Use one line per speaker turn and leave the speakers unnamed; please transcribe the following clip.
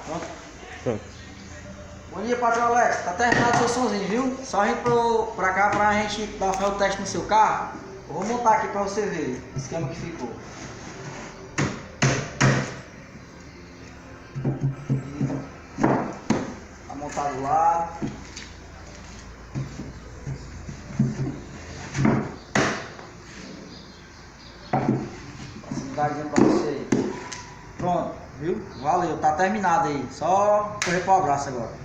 Pronto.
Pronto.
Bom dia, patrão Alex. Tá terminado seu somzinho, viu? Só a gente pra cá pra gente fazer o teste no seu carro. Eu vou montar aqui pra você ver o esquema que ficou. Tá montado lá. Facilidade pra você aí. Pronto, viu? Valeu, tá terminado aí. Só correr pro abraço agora.